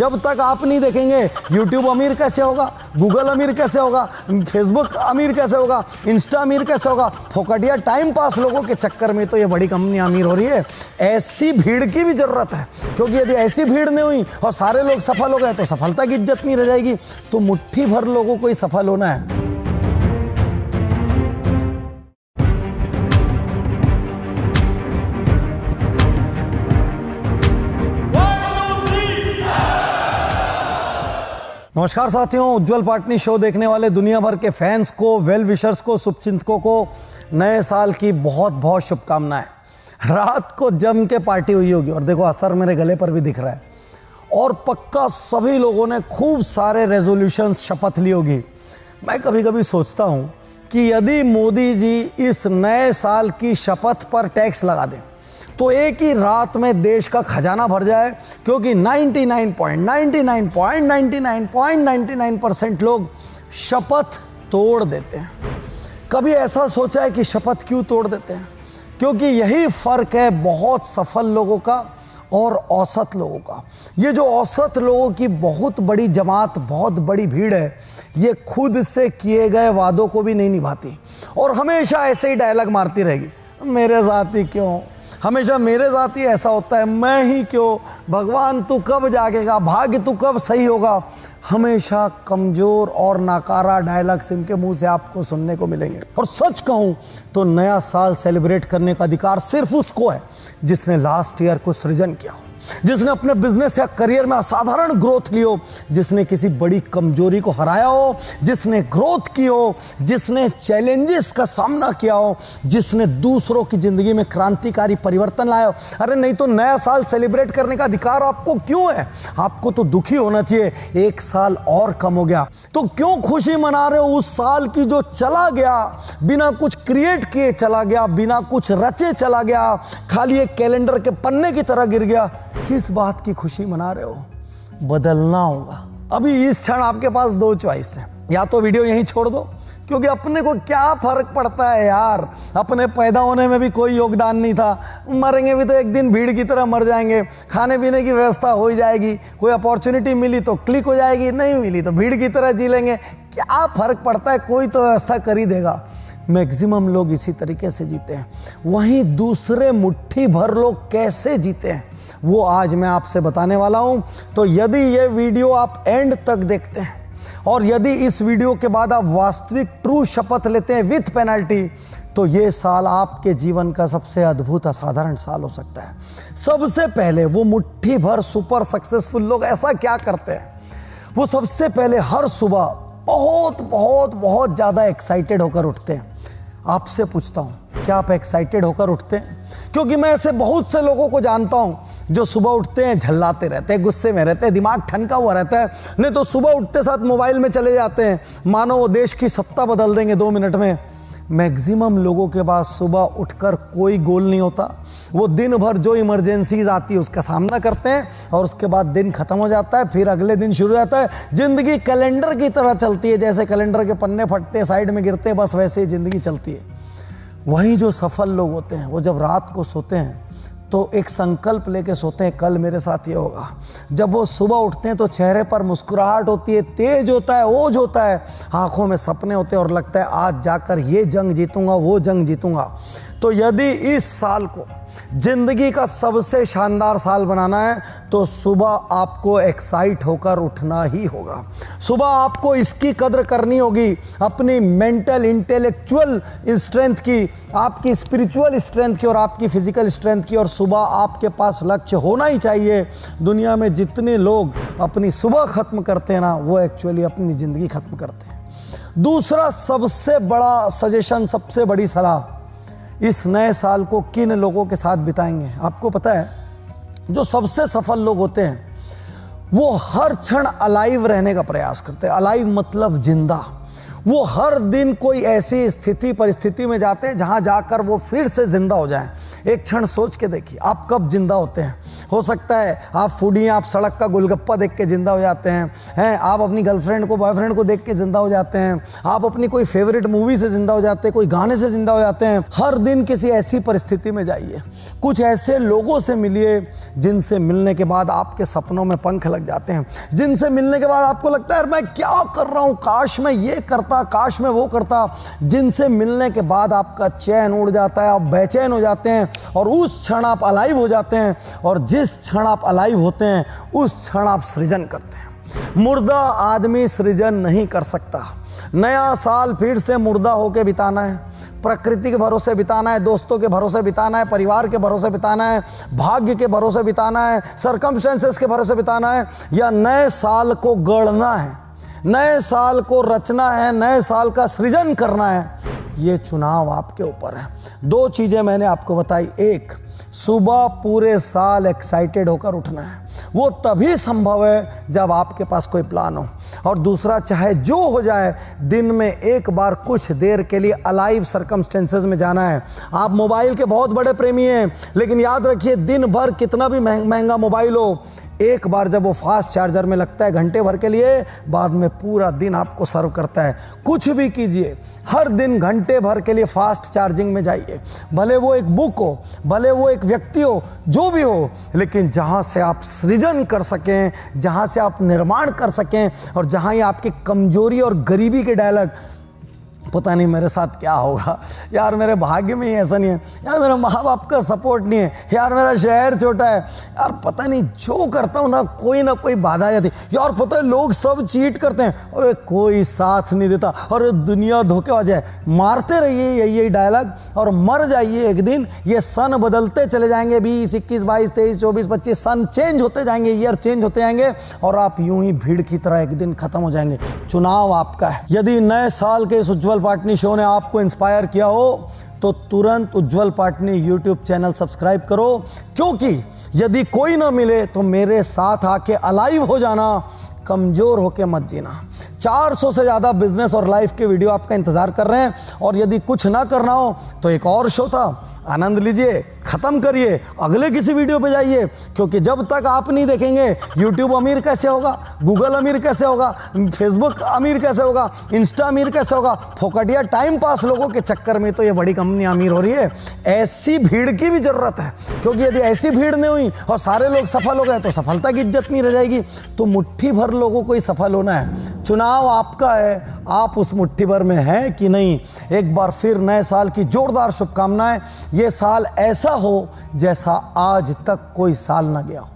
जब तक आप नहीं देखेंगे यूट्यूब अमीर कैसे होगा, गूगल अमीर कैसे होगा, फेसबुक अमीर कैसे होगा, इंस्टा अमीर कैसे होगा, फोकटिया टाइम पास लोगों के चक्कर में तो ये बड़ी कंपनियां अमीर हो रही है। ऐसी भीड़ की भी जरूरत है, क्योंकि यदि ऐसी भीड़ नहीं हुई और सारे लोग सफल हो गए तो सफलता की इज्जत नहीं रह जाएगी। तो मुट्ठी भर लोगों को ही सफल होना है। नमस्कार साथियों, उज्जवल पाटनी शो देखने वाले दुनिया भर के फैंस को, वेल विशर्स को, शुभचिंतकों को नए साल की बहुत बहुत शुभकामनाएं। रात को जम के पार्टी हुई होगी और देखो असर मेरे गले पर भी दिख रहा है। और पक्का सभी लोगों ने खूब सारे रेजोल्यूशंस, शपथ ली होगी। मैं कभी कभी सोचता हूं कि यदि मोदी जी इस नए साल की शपथ पर टैक्स लगा दें तो एक ही रात में देश का खजाना भर जाए, क्योंकि 99.99% लोग शपथ तोड़ देते हैं। कभी ऐसा सोचा है कि शपथ क्यों तोड़ देते हैं? क्योंकि यही फर्क है बहुत सफल लोगों का और औसत लोगों का। ये जो औसत लोगों की बहुत बड़ी जमात, बहुत बड़ी भीड़ है, ये खुद से किए गए वादों को भी नहीं निभाती और हमेशा ऐसे ही डायलॉग मारती रहेगी, मेरे साथ ही क्यों, हमेशा मेरे साथ ही ऐसा होता है, मैं ही क्यों, भगवान तू कब जागेगा, भाग्य तू कब सही होगा। हमेशा कमज़ोर और नाकारा डायलॉग्स इनके मुंह से आपको सुनने को मिलेंगे। और सच कहूं तो नया साल सेलिब्रेट करने का अधिकार सिर्फ उसको है जिसने लास्ट ईयर को सृजन किया हो, जिसने अपने बिजनेस या करियर में असाधारण ग्रोथ ली हो, जिसने किसी बड़ी कमजोरी को हराया हो, जिसने ग्रोथ की हो, जिसने चैलेंजेस का सामना किया हो, जिसने दूसरों की जिंदगी में क्रांतिकारी परिवर्तन लाया हो। अरे नहीं तो नया साल सेलिब्रेट करने का अधिकार आपको क्यों है? आपको तो दुखी होना चाहिए, एक साल और कम हो गया तो क्यों खुशी मना रहे हो उस साल की जो चला गया, बिना कुछ क्रिएट किए चला गया, बिना कुछ रचे चला गया, खाली एक कैलेंडर के पन्ने की तरह गिर गया। किस बात की खुशी मना रहे हो? बदलना होगा। अभी इस क्षण आपके पास दो चॉइस है, या तो वीडियो यहीं छोड़ दो, क्योंकि अपने को क्या फर्क पड़ता है यार, अपने पैदा होने में भी कोई योगदान नहीं था, मरेंगे भी तो एक दिन भीड़ की तरह मर जाएंगे, खाने पीने की व्यवस्था हो जाएगी, कोई अपॉर्चुनिटी मिली तो क्लिक हो जाएगी, नहीं मिली तो भीड़ की तरह जी लेंगे, क्या फर्क पड़ता है, कोई तो व्यवस्था कर ही देगा। मैक्सिमम लोग इसी तरीके से जीते हैं। वहीं दूसरे मुट्ठी भर लोग कैसे जीते हैं वो आज मैं आपसे बताने वाला हूं। तो यदि ये वीडियो आप एंड तक देखते हैं और यदि इस वीडियो के बाद आप वास्तविक ट्रू शपथ लेते हैं विथ पेनल्टी, तो ये साल आपके जीवन का सबसे अद्भुत असाधारण साल हो सकता है। सबसे पहले वो मुट्ठी भर सुपर सक्सेसफुल लोग ऐसा क्या करते हैं? वो सबसे पहले हर सुबह बहुत बहुत बहुत ज़्यादा एक्साइटेड होकर उठते हैं। आपसे पूछता हूँ, क्या आप एक्साइटेड होकर उठते हैं? क्योंकि मैं ऐसे बहुत से लोगों को जानता हूँ जो सुबह उठते हैं झल्लाते रहते हैं, गुस्से में रहते हैं, दिमाग ठनका हुआ रहता है, नहीं तो सुबह उठते साथ मोबाइल में चले जाते हैं, मानो वो देश की सत्ता बदल देंगे 2 मिनट में। मैक्सिमम लोगों के पास सुबह उठकर कोई गोल नहीं होता। वो दिन भर जो इमरजेंसीज आती है उसका सामना करते हैं और उसके बाद दिन खत्म हो जाता है, फिर अगले दिन शुरू हो जाता है। जिंदगी कैलेंडर की तरह चलती है, जैसे कैलेंडर के पन्ने फटते साइड में गिरते, बस वैसे ही जिंदगी चलती है। वहीं जो सफल लोग होते हैं वो जब रात को सोते हैं तो एक संकल्प लेके सोते हैं, कल मेरे साथ ये होगा। जब वो सुबह उठते हैं तो चेहरे पर मुस्कुराहट होती है, तेज होता है, ओज होता है, आंखों में सपने होते हैं और लगता है आज जाकर ये जंग जीतूंगा, वो जंग जीतूंगा। तो यदि इस साल को जिंदगी का सबसे शानदार साल बनाना है तो सुबह आपको एक्साइट होकर उठना ही होगा। सुबह आपको इसकी कदर करनी होगी, अपनी मेंटल इंटेलेक्चुअल स्ट्रेंथ की, आपकी स्पिरिचुअल स्ट्रेंथ की और आपकी फिजिकल स्ट्रेंथ की। और सुबह आपके पास लक्ष्य होना ही चाहिए। दुनिया में जितने लोग अपनी सुबह खत्म करते हैं ना, वो एक्चुअली अपनी ज़िंदगी खत्म करते हैं। दूसरा सबसे बड़ा सजेशन, सबसे बड़ी सलाह, इस नए साल को किन लोगों के साथ बिताएंगे? आपको पता है जो सबसे सफल लोग होते हैं वो हर क्षण अलाइव रहने का प्रयास करते हैं। अलाइव मतलब जिंदा। वो हर दिन कोई ऐसी स्थिति परिस्थिति में जाते हैं जहां जाकर वो फिर से जिंदा हो जाएं। एक क्षण सोच के देखिए आप कब जिंदा होते हैं। हो सकता है आप फूडी हैं, आप सड़क का गोलगप्पा देख के जिंदा हो जाते हैं, आप अपनी गर्लफ्रेंड को बॉयफ्रेंड को देख के जिंदा हो जाते हैं, आप अपनी कोई फेवरेट मूवी से जिंदा हो जाते हैं, कोई गाने से जिंदा हो जाते हैं। हर दिन किसी ऐसी परिस्थिति में जाइए, कुछ ऐसे लोगों से मिलिए जिनसे मिलने के बाद आपके सपनों में पंख लग जाते हैं, जिनसे मिलने के बाद आपको लगता है यार मैं क्या कर रहा हूं, काश मैं ये करता, काश मैं वो करता। जिनसे मिलने के बाद आपका चैन उड़ जाता है, आप बेचैन हो जाते हैं और उस क्षण आप अलाइव हो जाते हैं, और जिस क्षण आप अलाइव होते हैं उस क्षण आप सृजन करते हैं। मुर्दा आदमी सृजन नहीं कर सकता। नया साल फिर से मुर्दा होके बिताना है, प्रकृति के भरोसे बिताना है, दोस्तों के भरोसे बिताना है, परिवार के भरोसे बिताना है, भाग्य के भरोसे बिताना है, सर्कमस्टेंसेस के भरोसे बिताना है, या नए साल को गढ़ना है, नए साल को रचना है, नए साल का सृजन करना है। ये चुनाव आपके ऊपर है। दो चीजें मैंने आपको बताई, एक, सुबह पूरे साल एक्साइटेड होकर उठना है, वो तभी संभव है जब आपके पास कोई प्लान हो, और दूसरा, चाहे जो हो जाए दिन में एक बार कुछ देर के लिए अलाइव सर्कमस्टेंसेस में जाना है। आप मोबाइल के बहुत बड़े प्रेमी हैं, लेकिन याद रखिए दिन भर कितना भी महंगा मोबाइल हो, एक बार जब वो फास्ट चार्जर में लगता है घंटे भर के लिए, बाद में पूरा दिन आपको सर्व करता है। कुछ भी कीजिए, हर दिन घंटे भर के लिए फास्ट चार्जिंग में जाइए, भले वो एक बुक हो, भले वो एक व्यक्ति हो, जो भी हो, लेकिन जहाँ से आप सृजन कर सकें, जहाँ से आप निर्माण कर सकें, और जहाँ ये आपकी कमजोरी और गरीबी के डायलॉग, पता नहीं मेरे साथ क्या होगा यार, मेरे भाग्य में ही ऐसा नहीं है यार, मेरे माँ बाप का सपोर्ट नहीं है यार, मेरा शहर छोटा है यार, पता नहीं जो करता हूँ ना कोई बाधा आ जाती यार, पता है लोग सब चीट करते हैं और कोई साथ नहीं देता, और दुनिया धोखेबाज है। मारते रहिए यही डायलॉग और मर जाइए एक दिन। ये सन बदलते चले जाएंगे, 20, 21, 22, 23, 24, 25 सन चेंज होते जाएंगे, ईयर चेंज होते जाएंगे, और आप यूं ही भीड़ की तरह एक दिन खत्म हो जाएंगे। चुनाव आपका है। यदि नए साल के इस उज्ज्वल पाटनी शो ने आपको इंस्पायर किया हो तो तुरंत उज्ज्वल पाटनी यूट्यूब चैनल सब्सक्राइब करो, क्योंकि यदि कोई ना मिले तो मेरे साथ आके अलाइव हो जाना, कमजोर होके मत जीना। 400 से ज़्यादा बिजनेस और लाइफ के वीडियो आपका इंतजार कर रहे हैं, और यदि कुछ ना करना हो तो एक और शो था, आनंद लीजिए, खत्म करिए, अगले किसी वीडियो पे जाइए, क्योंकि जब तक आप नहीं देखेंगे यूट्यूब अमीर कैसे होगा, गूगल अमीर कैसे होगा, फेसबुक अमीर कैसे होगा, इंस्टा अमीर कैसे होगा। फोकटिया टाइम पास लोगों के चक्कर में तो ये बड़ी कंपनी अमीर हो रही है। ऐसी भीड़ की भी जरूरत है, क्योंकि यदि ऐसी भीड़ नहीं हुई और सारे लोग सफल हो गए तो सफलता की इज्जत नहीं रह जाएगी। तो मुट्ठी भर लोगों को ही सफल होना है। चुनाव आपका है, आप उस मुट्ठी भर में हैं कि नहीं। एक बार फिर नए साल की जोरदार शुभकामनाएं। ये साल ऐसा हो जैसा आज तक कोई साल ना गया हो।